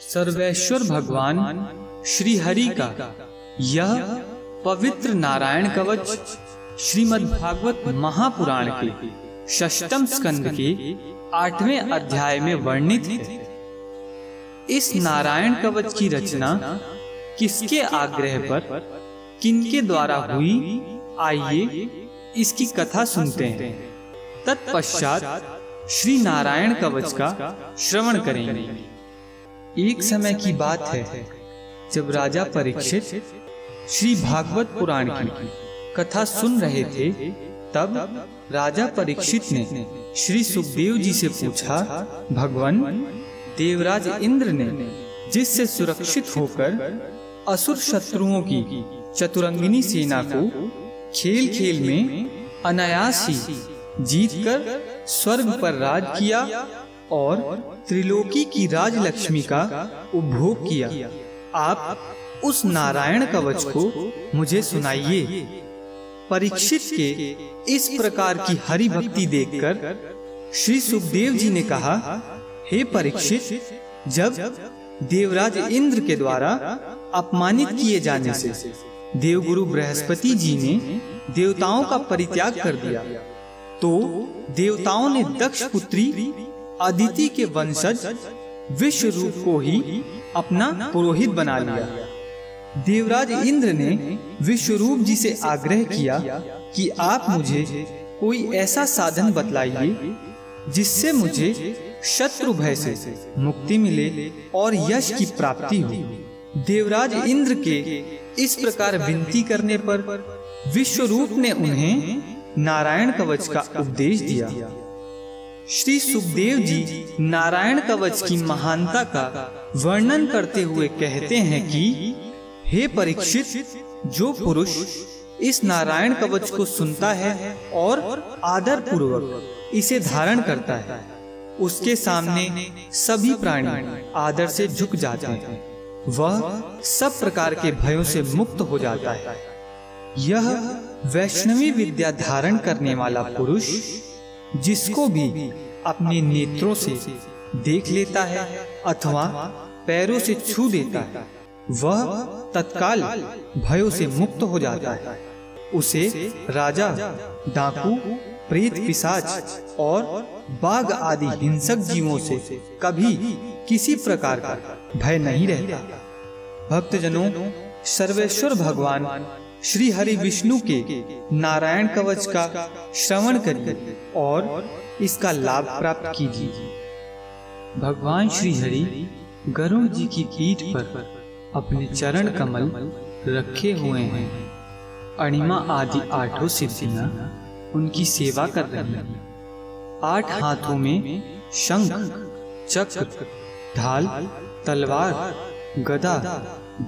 सर्वेश्वर भगवान श्री हरि का यह पवित्र नारायण कवच श्रीमद् भागवत महापुराण के षष्ठम स्कंद के 8वें अध्याय में वर्णित है। इस नारायण कवच की रचना किसके आग्रह पर किनके द्वारा हुई, आइए इसकी कथा सुनते हैं। तत्पश्चात श्री नारायण कवच का श्रवण करेंगे। एक समय की बात है जब राजा परीक्षित श्री भागवत पुराण की कथा सुन रहे थे, तब राजा परीक्षित ने श्री सुखदेव जी से पूछा, भगवान देवराज इंद्र ने जिससे सुरक्षित होकर असुर शत्रुओं की चतुरंगिनी सेना को खेल खेल में अनायास ही जीतकर स्वर्ग पर राज किया और त्रिलोकी की राजलक्ष्मी का उपभोग किया, आप उस नारायण कवच को मुझे सुनाइए। परीक्षित के इस प्रकार की हरि भक्ति देखकर श्री सुखदेव जी ने कहा, हे परीक्षित, जब देवराज इंद्र के द्वारा अपमानित किए जाने से देवगुरु बृहस्पति जी ने देवताओं का परित्याग कर दिया, तो देवताओं ने दक्ष पुत्री अदिति के वंशज विश्वरूप को ही अपना पुरोहित बना लिया। देवराज इंद्र ने विश्वरूप जी से आग्रह किया कि आप मुझे कोई ऐसा साधन बतलाइए जिससे मुझे शत्रु भय से मुक्ति मिले और यश की प्राप्ति हो। देवराज इंद्र के इस प्रकार विनती करने पर विश्वरूप ने उन्हें नारायण कवच का उपदेश दिया। श्री सुखदेव जी नारायण कवच की महानता का वर्णन करते हुए कहते हैं कि हे परीक्षित, जो पुरुष इस नारायण कवच को सुनता है और आदर पूर्वक इसे धारण करता है, उसके सामने सभी प्राणी आदर से झुक जाते हैं, वह सब प्रकार के भयों से मुक्त हो जाता है। यह वैष्णवी विद्या धारण करने वाला पुरुष जिसको भी अपने नेत्रों से देख लेता है अथवा पैरों से छू देता है, वह तत्काल भयों से मुक्त हो जाता है। उसे राजा, डाकू, प्रेत, पिशाच और बाघ आदि हिंसक जीवों से कभी किसी प्रकार का भय नहीं रहता। भक्तजनों, सर्वेश्वर भगवान श्री हरि विष्णु के नारायण कवच का श्रवण करिए और इसका लाभ प्राप्त कीजिए। भगवान श्री हरि गरुड़ जी की पीठ पर अपने चरण कमल रखे हुए हैं। अणिमा आदि 8 सिद्धियां उनकी सेवा कर रही हैं। 8 हाथों में शंख, चक्र, ढाल, तलवार, गदा,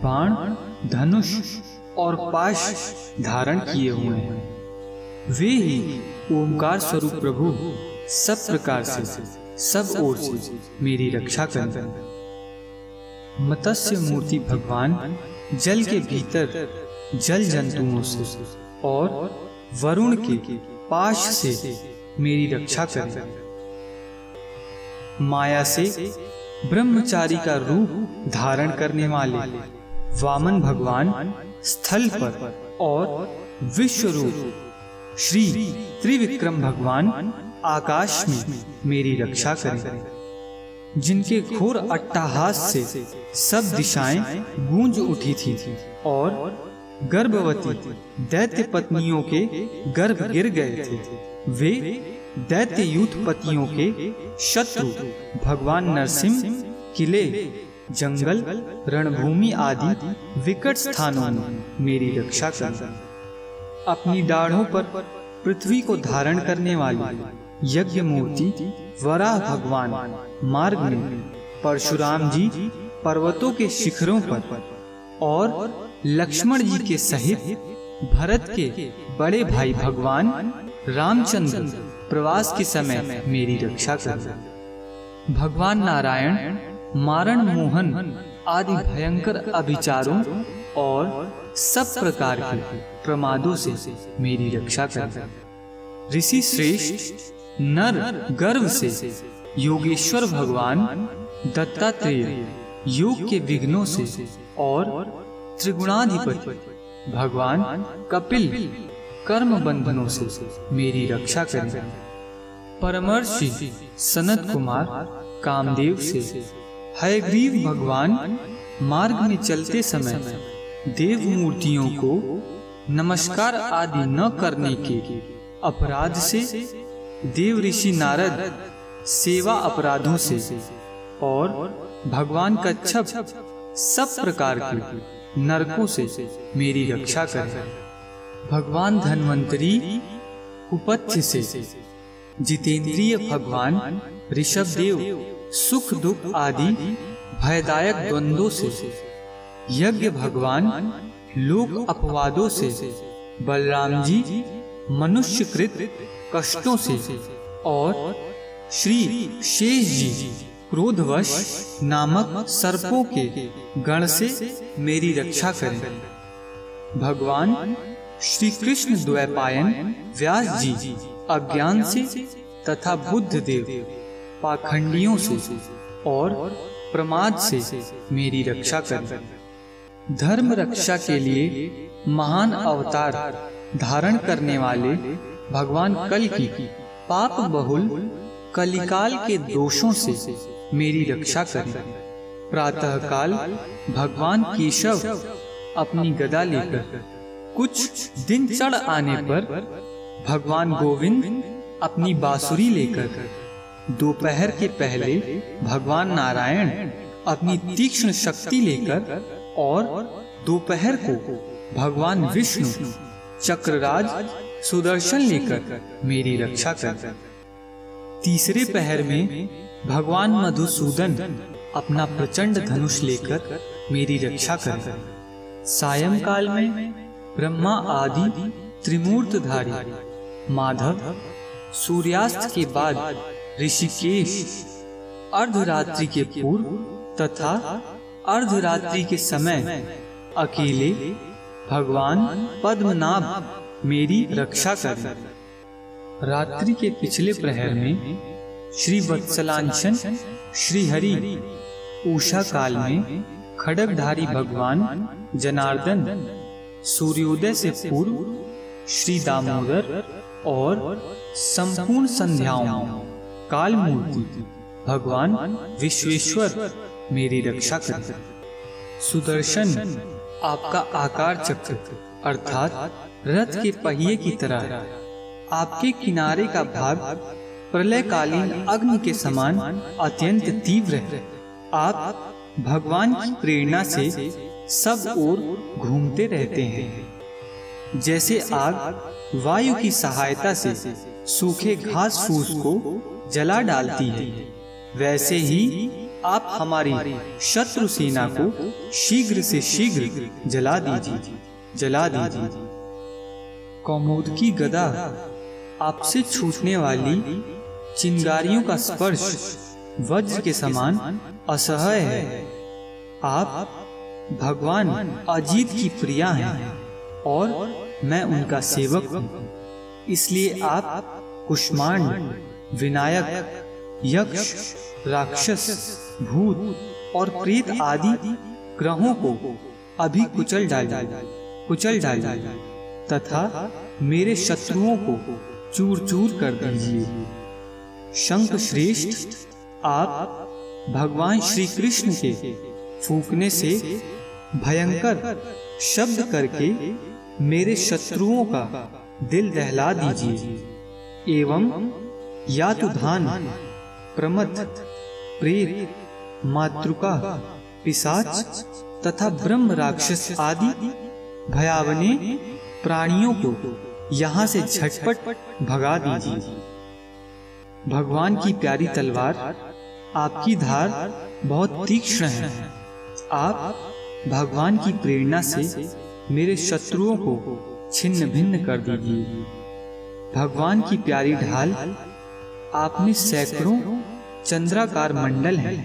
बाण, धनुष और पाश धारण किए हुए हैं। वे ही ओमकार स्वरूप प्रभु सब प्रकार से सब ओर से मेरी रक्षा करें। मत्स्य मूर्ति भगवान जल के भीतर जल जंतुओं से और वरुण के पाश से मेरी रक्षा करें। माया से ब्रह्मचारी का रूप धारण करने वाले वामन भगवान स्थल पर और विश्वरूप श्री त्रिविक्रम भगवान आकाश में मेरी रक्षा करें। जिनके घोर अट्टहास से सब दिशाएं गूंज उठी थी और गर्भवती दैत्य पत्नियों के गर्भ गिर गए थे, वे दैत्य यूथ पतियों के शत्रु भगवान नरसिंह किले, जंगल, रणभूमि आदि विकट स्थानों में मेरी रक्षा करें। अपनी दाढ़ों पर पृथ्वी को धारण करने वाली यज्ञ मूर्ति वराह भगवान मार्ग में, परशुराम जी पर्वतों के शिखरों पर और लक्ष्मण जी के सहित भरत के बड़े भाई भगवान रामचंद्र प्रवास के समय मेरी रक्षा करें। भगवान नारायण मारण, मोहन आदि भयंकर अभिचारों और सब प्रकार के प्रमादों से मेरी रक्षा करें। ऋषि श्रेष्ठ नर गर्भ से योगेश्वर भगवान दत्तात्रेय योग के विघ्नों से और त्रिगुणाधिपति भगवान कपिल कर्म बंधनों से मेरी रक्षा करें। परमर्षि सनत कुमार कामदेव से हयग्रीव भगवान मार्ग में चलते समय देव मूर्तियों को नमस्कार आदि न करने के अपराध से, देव ऋषि नारद सेवा अपराधों से और भगवान कच्छप सब प्रकार के नरकों से मेरी रक्षा करें। भगवान धन्वंतरी कुपथ्य से, जितेंद्रिय भगवान ऋषभदेव सुख दुख आदि भयदायक द्वंद्वों से, यज्ञ भगवान लोक अपवादों से, बलराम जी मनुष्यकृत कष्टों से और श्री शेष जी क्रोधवश नामक सर्पों के गण से मेरी रक्षा करें। भगवान श्री कृष्ण द्वैपायन व्यास जी अज्ञान से तथा बुद्ध देव पाखंडियों से और प्रमाद से मेरी रक्षा करें। धर्म रक्षा के लिए महान अवतार धारण करने वाले भगवान कल की पाप बहुल कलिकाल के दोषों से मेरी रक्षा करें। प्रातः काल भगवान केशव अपनी गदा लेकर, कुछ दिन चढ़ आने पर भगवान गोविंद अपनी बांसुरी लेकर, दोपहर के पहले भगवान नारायण अपनी तीक्ष्ण शक्ति लेकर और दोपहर को भगवान विष्णु चक्रराज सुदर्शन लेकर मेरी रक्षा कर। तीसरे पहर में भगवान मधुसूदन अपना प्रचंड धनुष लेकर मेरी रक्षा कर। सायंकाल में ब्रह्मा आदि त्रिमूर्तधारी माधव, सूर्यास्त के बाद ऋषिकेश, अर्धरात्रि के पूर्व तथा अर्धरात्रि के समय अकेले भगवान पद्मनाभ मेरी रक्षा करें। रात्रि के पिछले प्रहर में श्री वत्सलांशन श्री हरि, उषा काल में खड्गधारी भगवान जनार्दन, सूर्योदय से पूर्व श्री दामोदर और संपूर्ण संध्याओं काल मूर्ति भगवान विश्वेश्वर मेरी रक्षा करें। सुदर्शन आपका आकार चक्र अर्थात रथ के पहिए की तरह, आपके किनारे का भाग प्रलयकालीन अग्नि के समान अत्यंत तीव्र है। आप भगवान की प्रेरणा से सब ओर घूमते रहते हैं। जैसे आग वायु की सहायता से सूखे घास फूस को जला डालती है, वैसे ही आप हमारी शत्रु सेना को शीघ्र से शीघ्र जला दीजिए। कौमुदकी गदा आपसे छूटने वाली चिंगारियों का स्पर्श वज्र के समान असह्य है। आप भगवान अजीत की प्रिया हैं और मैं उनका सेवक हूँ, इसलिए आप कुष्मांड, विनायक, यक्ष, राक्षस, भूत और प्रेत आदि ग्रहों को अभी कुचल डालिए तथा मेरे शत्रुओं को चूर चूर कर दीजिए। शंख श्रेष्ठ, आप भगवान श्री कृष्ण के फूंकने से भयंकर शब्द करके मेरे शत्रुओं का दिल दहला दीजिए एवं यातुधान, प्रमथ, प्रेत, मातृका, पिशाच तथा ब्रह्म राक्षस आदि भयावने प्राणियों को यहाँ से झटपट भगा दीजिए। भगवान की प्यारी तलवार, आपकी धार बहुत तीक्ष्ण है। आप भगवान की प्रेरणा से मेरे शत्रुओं को छिन्न भिन्न कर दीजिए। भगवान की प्यारी ढाल, आपने सैकड़ों चंद्राकार मंडल है।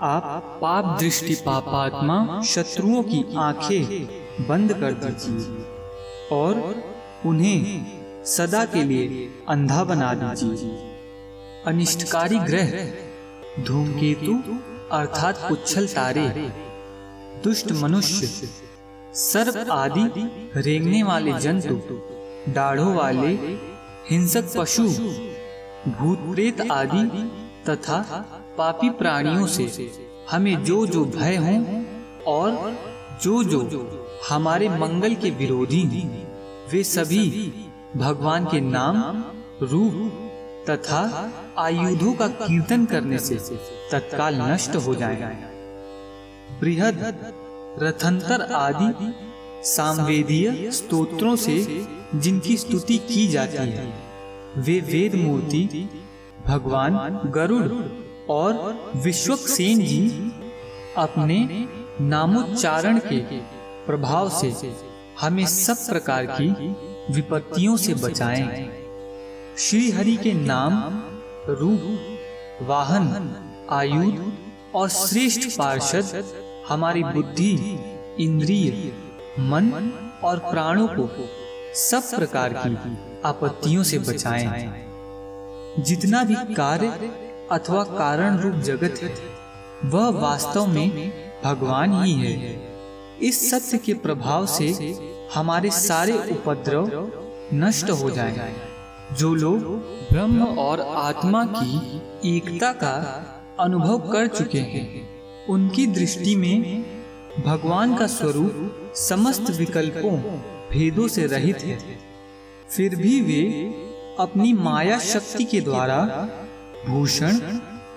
आप पाप दृष्टि पापात्मा शत्रुओं की आंखें बंद कर दीजिए और उन्हें सदा के लिए अंधा बना दीजिए। अनिष्टकारी ग्रह धूमकेतु अर्थात पुच्छल तारे, दुष्ट मनुष्य, सर्प आदि रेंगने वाले जंतु, दाढ़ों वाले हिंसक पशु, भूत प्रेत आदि तथा पापी प्राणियों से हमें जो जो भय हो और जो जो हमारे मंगल के विरोधी, वे सभी भगवान के नाम, रूप तथा आयुधों का कीर्तन करने से तत्काल नष्ट हो जाएं। बृहद, रथंतर आदि सामवेदीय स्तोत्रों से जिनकी स्तुति की जाती है, वे वेद मूर्ति भगवान गरुड़ और विश्वक्सेन जी अपने नामोच्चारण के प्रभाव से हमें सब प्रकार की विपत्तियों से बचाएं। श्री हरि के नाम, रूप, वाहन, आयुध और श्रेष्ठ पार्षद हमारी बुद्धि, इंद्रिय, मन और प्राणों को सब प्रकार की आपत्तियों से बचाएं। जितना भी कार्य अथवा कारण रूप जगत है, वह वास्तव में भगवान ही है। इस सत्य के प्रभाव से हमारे सारे उपद्रव नष्ट हो जाएं। जो लोग ब्रह्म और आत्मा की एकता का अनुभव कर चुके हैं, उनकी दृष्टि में भगवान का स्वरूप समस्त विकल्पों, भेदों से रहित है। फिर भी वे अपनी माया शक्ति के द्वारा भूषण,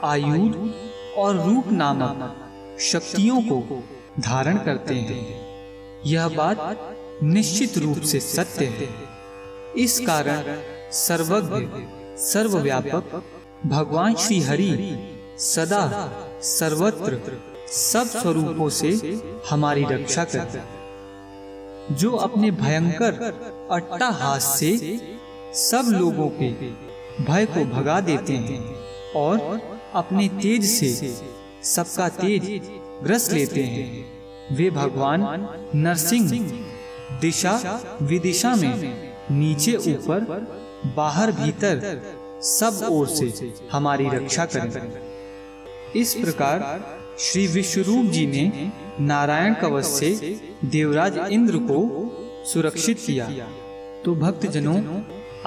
आयुध और रूप नामक शक्तियों को धारण करते हैं। यह बात निश्चित रूप से सत्य है। इस कारण सर्वज्ञ, सर्वव्यापक भगवान श्री हरि सदा सर्वत्र सब स्वरूपों से हमारी रक्षा करते हैं। जो अपने भयंकर अट्टहास से सब लोगों के भय को भगा देते हैं और अपने तेज से सबका तेज ग्रस लेते हैं, वे भगवान नरसिंह दिशा विदिशा में नीचे ऊपर, बाहर भीतर सब ओर से हमारी रक्षा करें। इस प्रकार श्री विश्वरूप जी ने नारायण कवच से देवराज इंद्र को सुरक्षित किया। तो भक्तजनों,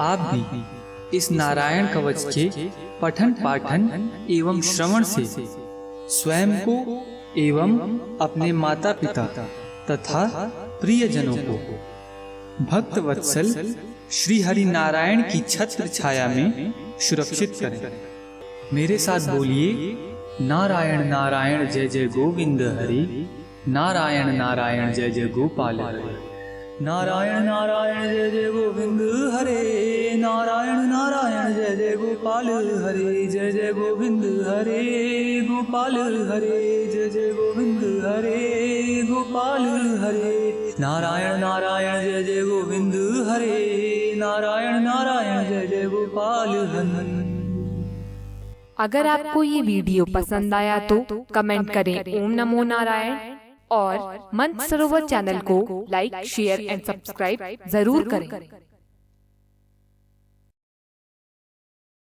आप भी इस नारायण कवच के पठन पाठन एवं श्रवण से स्वयं को एवं अपने माता पिता तथा प्रियजनों को भक्त वत्सल श्री हरि नारायण की छत्र छाया में सुरक्षित करें। मेरे साथ बोलिए, नारायण नारायण जय जय गोविंद हरि, नारायण नारायण जय जय गोपाल हरे, नारायण नारायण जय जय गोविंद हरे, नारायण नारायण जय जय गोपाल हरे, जय जय गोविंद हरे गोपाल हरे, जय जय गोविंद हरे गोपाल हरे, नारायण नारायण जय जय गोविंद हरे, नारायण नारायण जय जय गोपाल हरे। अगर आपको ये वीडियो पसंद आया तो कमेंट करें ओम नमो नारायण और मंत्र सरोवर चैनल को लाइक, शेयर एंड सब्सक्राइब जरूर करें।